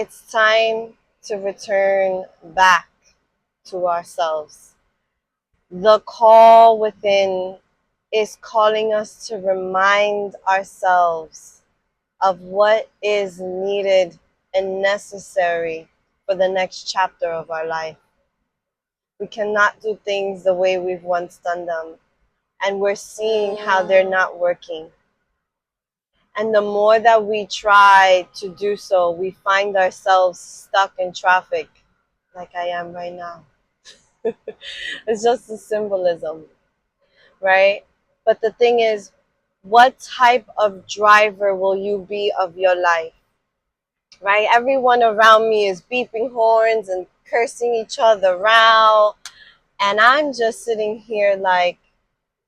it's time to return back to ourselves. The call within is calling us to remind ourselves of what is needed and necessary for the next chapter of our life. We cannot do things the way we've once done them, and we're seeing how they're not working. And the more that we try to do so, we find ourselves stuck in traffic, like I am right now. It's just a symbolism, right? But the thing is, what type of driver will you be of your life? Right? Everyone around me is beeping horns and cursing each other out. And I'm just sitting here like,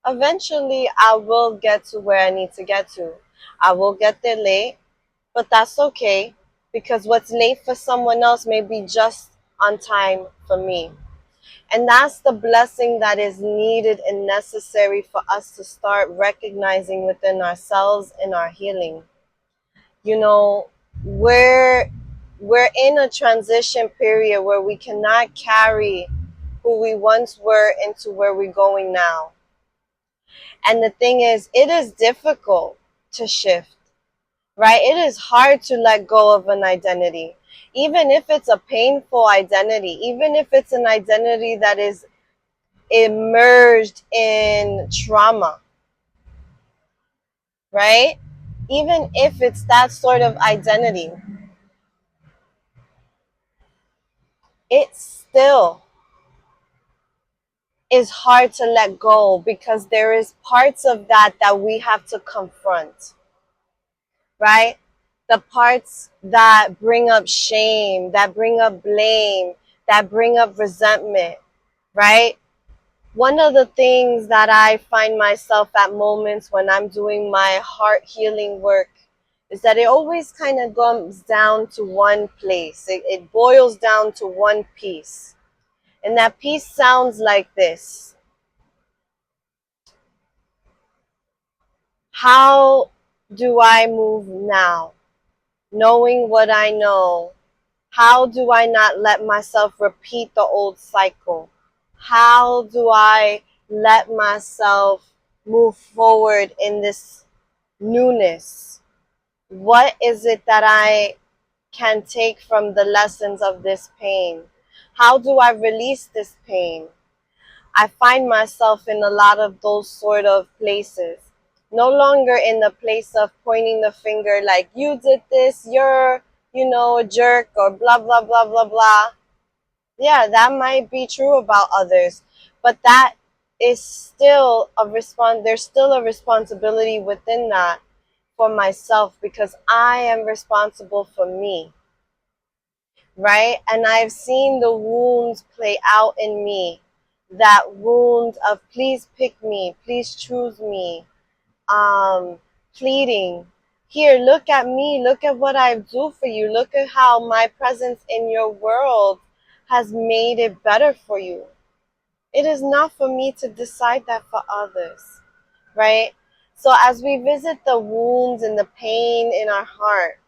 eventually I will get to where I need to get to. I will get there late, but that's okay, because what's late for someone else may be just on time for me. And that's the blessing that is needed and necessary for us to start recognizing within ourselves in our healing. You know, we're in a transition period where we cannot carry who we once were into where we're going now. And the thing is, it is difficult to shift, right? It is hard to let go of an identity, even if it's a painful identity, even if it's an identity that is immersed in trauma, right? Even if it's that sort of identity, it still is hard to let go, because there is parts of that that we have to confront, right? The parts that bring up shame, that bring up blame, that bring up resentment, right? One of the things that I find myself at moments when I'm doing my heart healing work is that it always kind of comes down to one place. It boils down to one piece. And that piece sounds like this: how do I move now? Knowing what I know, how do I not let myself repeat the old cycle? How do I let myself move forward in this newness? What is it that I can take from the lessons of this pain? How do I release this pain? I find myself in a lot of those sort of places. No longer in the place of pointing the finger like, you did this, you're, a jerk, or blah, blah, blah, blah, blah. Yeah, that might be true about others, but that is still there's still a responsibility within that for myself, because I am responsible for me, right? And I've seen the wounds play out in me. That wound of please pick me, please choose me, pleading. Here, look at me, look at what I do for you, look at how my presence in your world has made it better for you. It is not for me to decide that for others, right? So as we visit the wounds and the pain in our heart,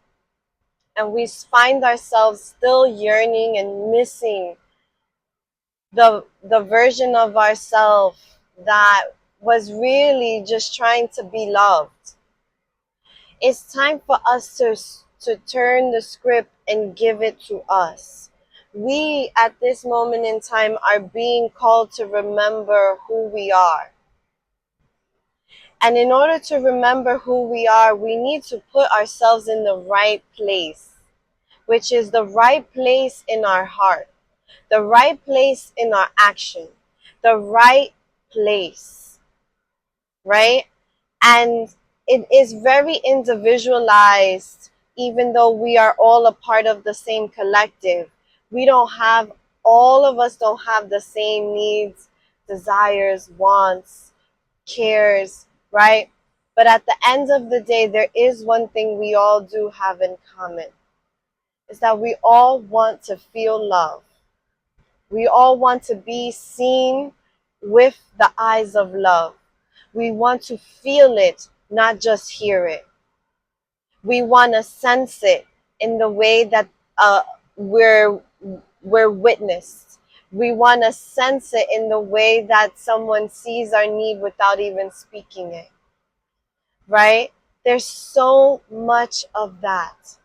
and we find ourselves still yearning and missing the version of ourselves that was really just trying to be loved, it's time for us to turn the script and give it to us. We, at this moment in time, are being called to remember who we are. And in order to remember who we are, we need to put ourselves in the right place, which is the right place in our heart, the right place in our action, the right place, right? And it is very individualized, even though we are all a part of the same collective. All of us don't have the same needs, desires, wants, cares, right? But at the end of the day, there is one thing we all do have in common, is that we all want to feel love. We all want to be seen with the eyes of love. We want to feel it, not just hear it. We want to sense it in the way that uh, we're we're witnessed. We want to sense it in the way that someone sees our need without even speaking it, right? There's so much of that,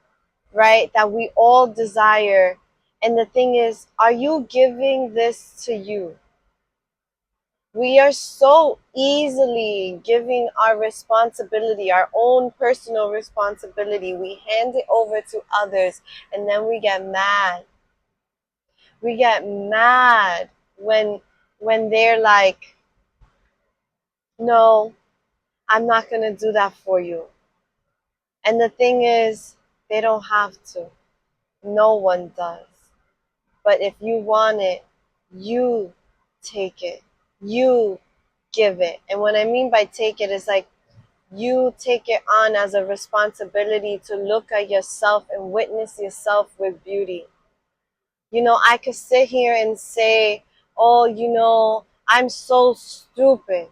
right? That we all desire. And the thing is, are you giving this to you? We are so easily giving our responsibility, our own personal responsibility. We hand it over to others and then we get mad. We get mad when they're like, "No, I'm not going to do that for you." And the thing is, they don't have to. No one does. But if you want it, you take it. You give it. And what I mean by take it is like you take it on as a responsibility to look at yourself and witness yourself with beauty. I could sit here and say, oh, I'm so stupid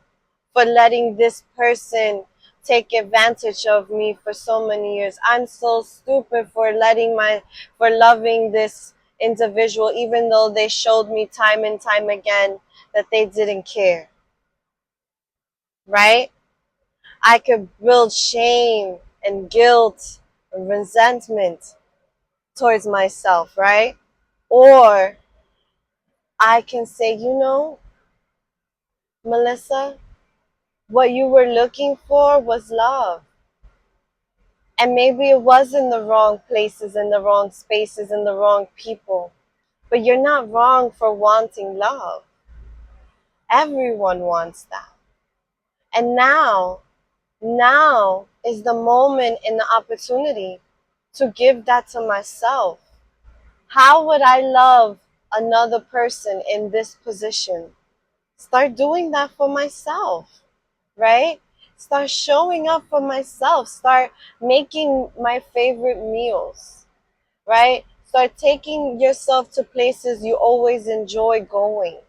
for letting this person take advantage of me for so many years. I'm so stupid for loving this individual, even though they showed me time and time again that they didn't care, right? I could build shame and guilt and resentment towards myself, right? Or I can say, Melissa, what you were looking for was love. And maybe it was in the wrong places, in the wrong spaces, in the wrong people. But you're not wrong for wanting love. Everyone wants that. And now is the moment and the opportunity to give that to myself. How would I love another person in this position? Start doing that for myself, right? Start showing up for myself. Start making my favorite meals, right? Start taking yourself to places you always enjoy going,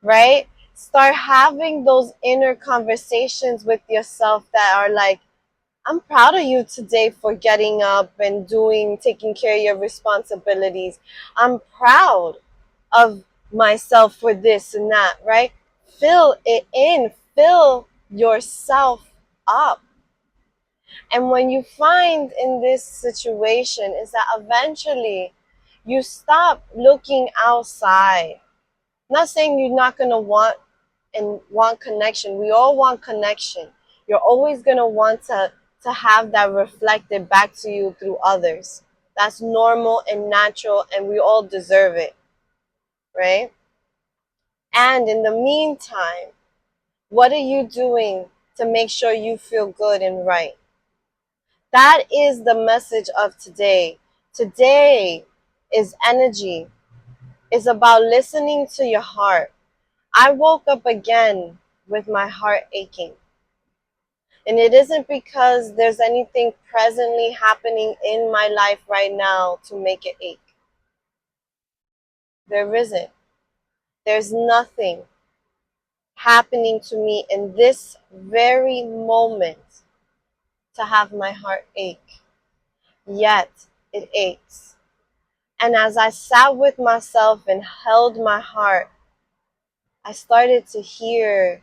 right? Start having those inner conversations with yourself that are like, I'm proud of you today for getting up and taking care of your responsibilities. I'm proud of myself for this and that, right? Fill it in, fill yourself up. And when you find in this situation is that eventually you stop looking outside. Not saying you're not going to want connection. We all want connection. You're always going to want to have that reflected back to you through others. That's normal and natural, and we all deserve it, right? And in the meantime, what are you doing to make sure you feel good and right? That is the message of today. Today is energy. It's about listening to your heart. I woke up again with my heart aching. And it isn't because there's anything presently happening in my life right now to make it ache. There isn't. There's nothing happening to me in this very moment to have my heart ache. Yet it aches. And as I sat with myself and held my heart, I started to hear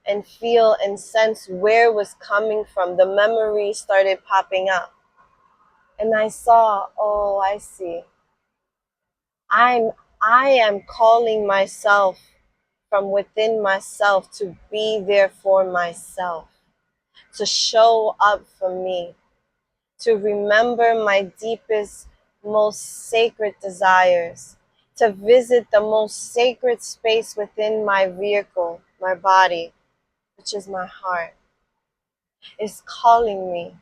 and feel and sense where it was coming from. The memories started popping up. And I saw, oh, I see. I am calling myself from within myself to be there for myself, to show up for me, to remember my deepest, most sacred desires, to visit the most sacred space within my vehicle, my body, which is my heart. It's calling me.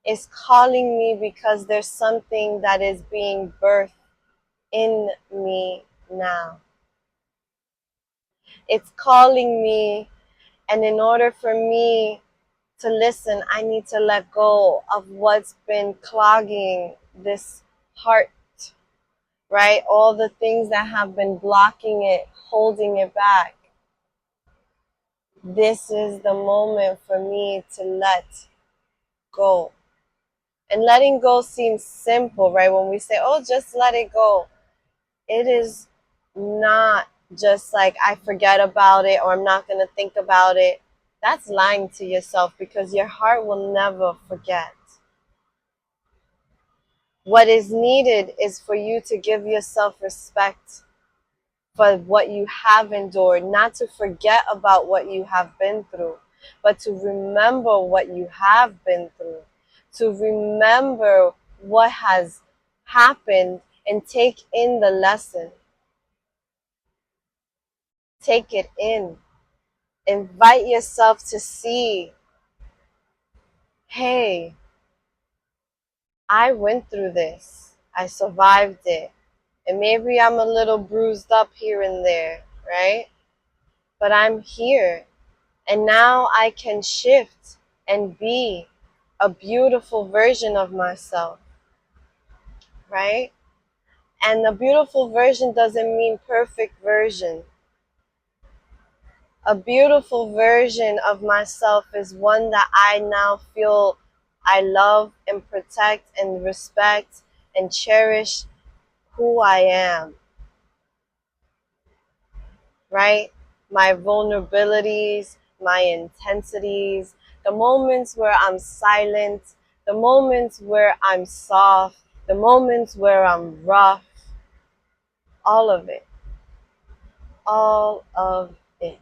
It's calling me because there's something that is being birthed in me now. It's calling me, and in order for me to listen, I need to let go of what's been clogging this heart, right? All the things that have been blocking it, holding it back. This is the moment for me to let go. And letting go seems simple, right? When we say, oh, just let it go, it is not just like I forget about it or I'm not going to think about it. That's lying to yourself, because your heart will never forget. What is needed is for you to give yourself respect for what you have endured, not to forget about what you have been through, but to remember what you have been through, to remember what has happened and take in the lesson. Take it in. Invite yourself to see, hey, I went through this. I survived it. And maybe I'm a little bruised up here and there, right? But I'm here. And now I can shift and be a beautiful version of myself, right? And a beautiful version doesn't mean perfect version. A beautiful version of myself is one that I now feel I love and protect and respect and cherish who I am, right? My vulnerabilities, my intensities, the moments where I'm silent, the moments where I'm soft, the moments where I'm rough, all of it. All of it.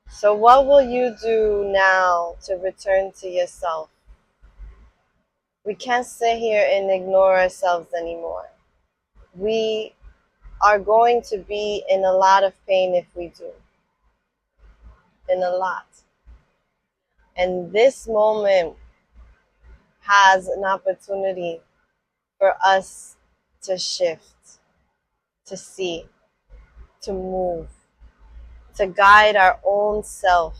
So what will you do now to return to yourself? We can't sit here and ignore ourselves anymore. We are going to be in a lot of pain if we do. In a lot. And this moment has an opportunity for us to shift, to see, to move, to guide our own self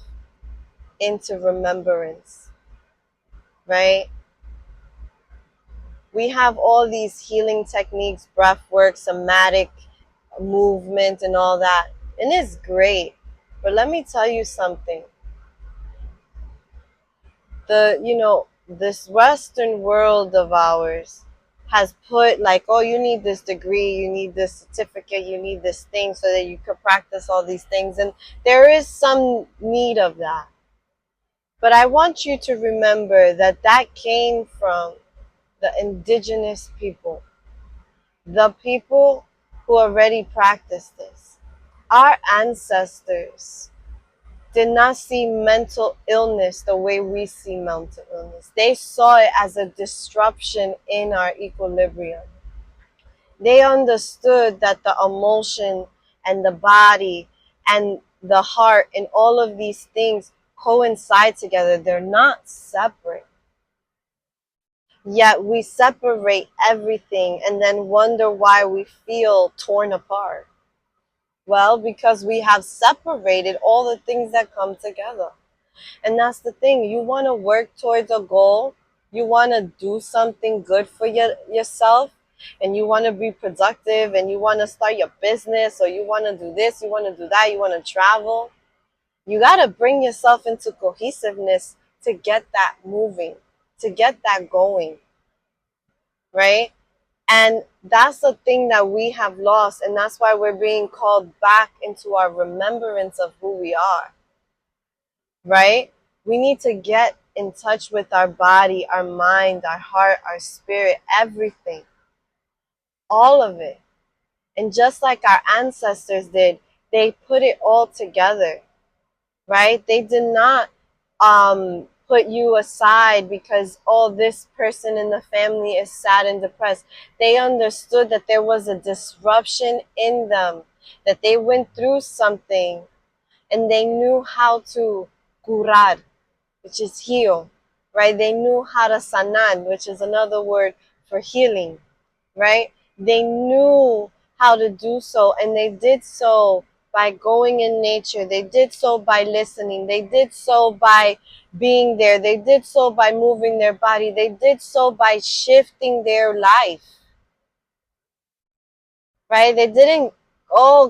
into remembrance, right? We have all these healing techniques, breath work, somatic movement, and all that. And it's great. But let me tell you something. This Western world of ours has put like, oh, you need this degree, you need this certificate, you need this thing so that you could practice all these things. And there is some need of that. But I want you to remember that that came from the indigenous people, the people who already practiced this. Our ancestors did not see mental illness the way we see mental illness. They saw it as a disruption in our equilibrium. They understood that the emotion and the body and the heart and all of these things coincide together. They're not separate. Yet we separate everything and then wonder why we feel torn apart. Well, because we have separated all the things that come together. And that's the thing. You want to work towards a goal. You want to do something good for yourself. And you want to be productive. And you want to start your business. Or you want to do this. You want to do that. You want to travel. You got to bring yourself into cohesiveness to get that moving. To get that going. Right? And that's the thing that we have lost. And that's why we're being called back into our remembrance of who we are. Right? We need to get in touch with our body, our mind, our heart, our spirit, everything. All of it. And just like our ancestors did, they put it all together. Right? They did not put you aside because, oh, this person in the family is sad and depressed. They understood that there was a disruption in them, that they went through something, and they knew how to curar, which is heal, right? They knew how to sanan, which is another word for healing, right? They knew how to do so, and they did so by going in nature. They did so by listening. They did so by being there. They did so by moving their body. They did so by shifting their life, right? They didn't,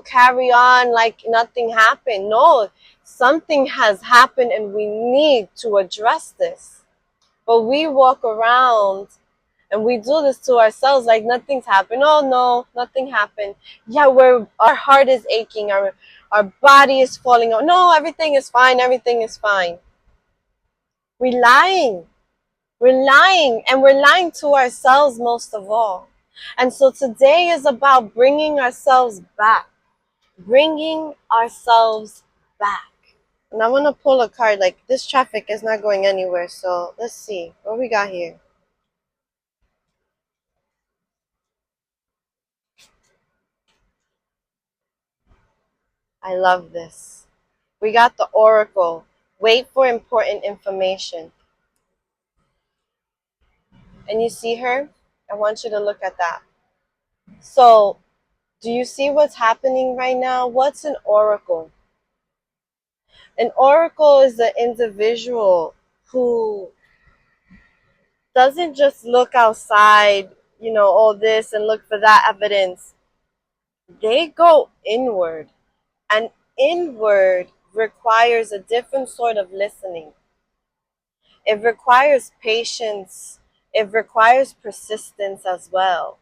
carry on like nothing happened. No, Something has happened and we need to address this. But we walk around and we do this to ourselves like nothing's happened. Oh no, nothing happened. Yeah, our heart is aching, our body is falling out. No, everything is fine, everything is fine. We're lying. We're lying, and we're lying to ourselves most of all. And so today is about bringing ourselves back. Bringing ourselves back. And I want to pull a card. Like, this traffic is not going anywhere. So let's see what we got here. I love this. We got the Oracle. Wait for important information. And you see her? I want you to look at that. So, do you see what's happening right now? What's an oracle? An oracle is the individual who doesn't just look outside, all this and look for that evidence. They go inward. And inward requires a different sort of listening. It requires patience. It requires persistence as well.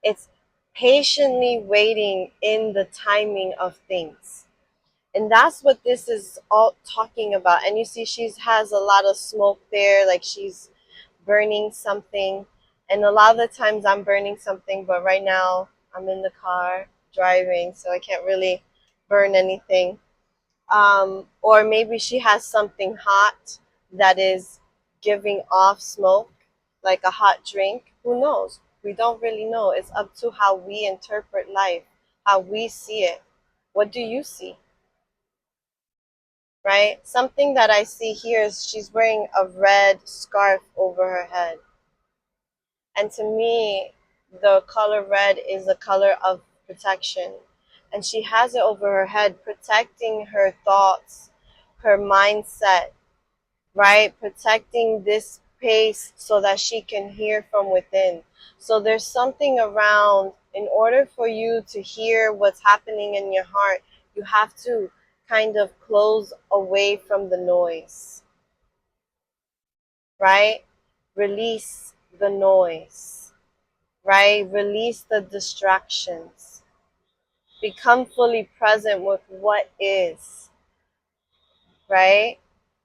It's patiently waiting in the timing of things. And that's what this is all talking about. And you see, she has a lot of smoke there, like she's burning something. And a lot of the times I'm burning something, but right now I'm in the car driving, so I can't really burn anything. Or maybe she has something hot that is giving off smoke, like a hot drink. Who knows? We don't really know. It's up to how we interpret life, how we see it. What do you see? Right? Something that I see here is she's wearing a red scarf over her head. And to me, the color red is the color of protection. And she has it over her head, protecting her thoughts, her mindset, right? Protecting this space so that she can hear from within. So there's something around, in order for you to hear what's happening in your heart, you have to kind of close away from the noise, right? Release the noise, right? Release the distractions. Become fully present with what is, right?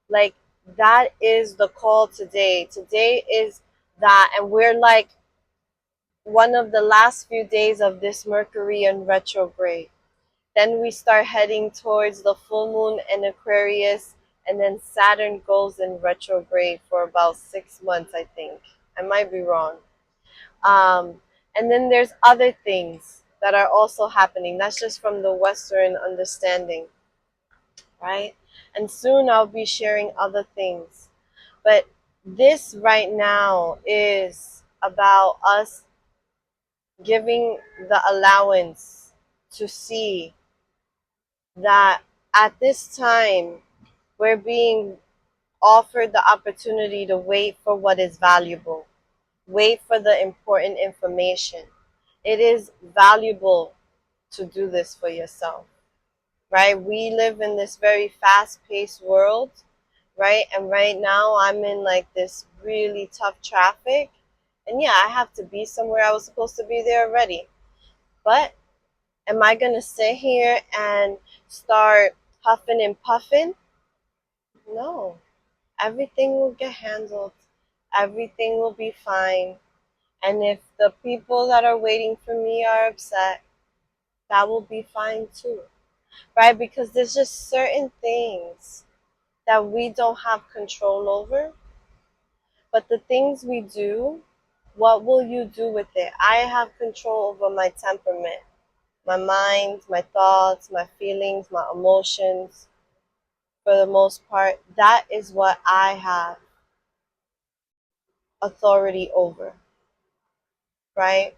Like, that is the call today. Today is that, and we're like one of the last few days of this Mercury in retrograde. Then we start heading towards the full moon in Aquarius, and then Saturn goes in retrograde for about 6 months, I think. I might be wrong. And then there's other things that are also happening. That's just from the Western understanding, right? And soon I'll be sharing other things. But this right now is about us giving the allowance to see that at this time we're being offered the opportunity to wait for what is valuable, wait for the important information. It is valuable to do this for yourself, right? We live in this very fast-paced world, right? And right now I'm in like this really tough traffic. And yeah, I have to be somewhere. I was supposed to be there already. But am I going to sit here and start huffing and puffing? No. Everything will get handled. Everything will be fine. And if the people that are waiting for me are upset, that will be fine too. Right? Because there's just certain things that we don't have control over. But the things we do, what will you do with it? I have control over my temperament, my mind, my thoughts, my feelings, my emotions. For the most part, that is what I have authority over, right?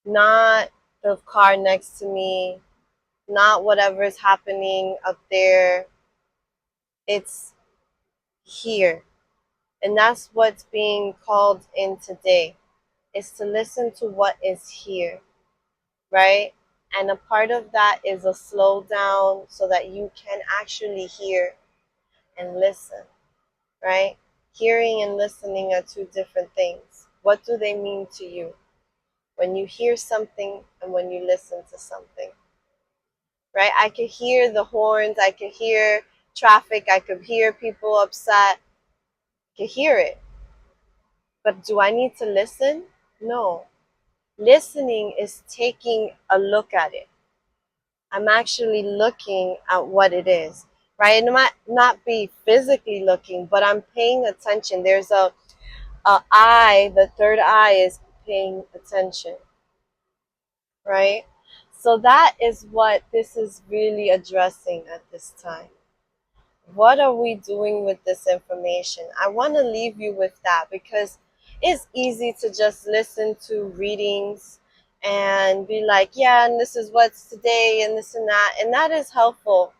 Not the car next to me, not whatever is happening up there. It's here. And that's what's being called in today, is to listen to what is here, right? And a part of that is a slow down so that you can actually hear and listen, right? Hearing and listening are two different things. What do they mean to you when you hear something and when you listen to something, right? I could hear the horns, I could hear traffic, I could hear people upset, I could hear it. But do I need to listen? No. Listening is taking a look at it. I'm actually looking at what it is, right? And I might not be physically looking, but I'm paying attention. There's a eye, the third eye is paying attention, right? So that is what this is really addressing at this time. What are we doing with this information? I want to leave you with that because it's easy to just listen to readings and be like, yeah, and this is what's today and this and that is helpful.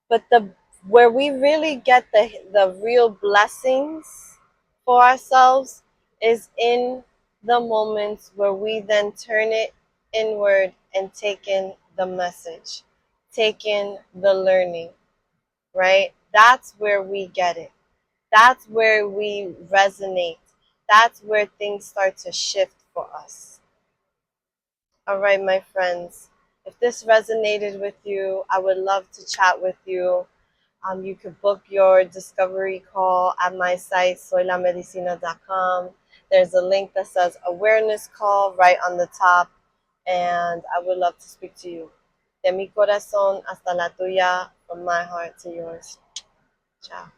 But the where we really get the real blessings for ourselves is in the moments where we then turn it inward and take in the message, take in the learning, right? That's where we get it. That's where we resonate. That's where things start to shift for us. All right, my friends. If this resonated with you, I would love to chat with you. You could book your discovery call at my site, soylamedicina.com. There's a link that says awareness call right on the top, and I would love to speak to you. De mi corazón hasta la tuya, from my heart to yours. Ciao.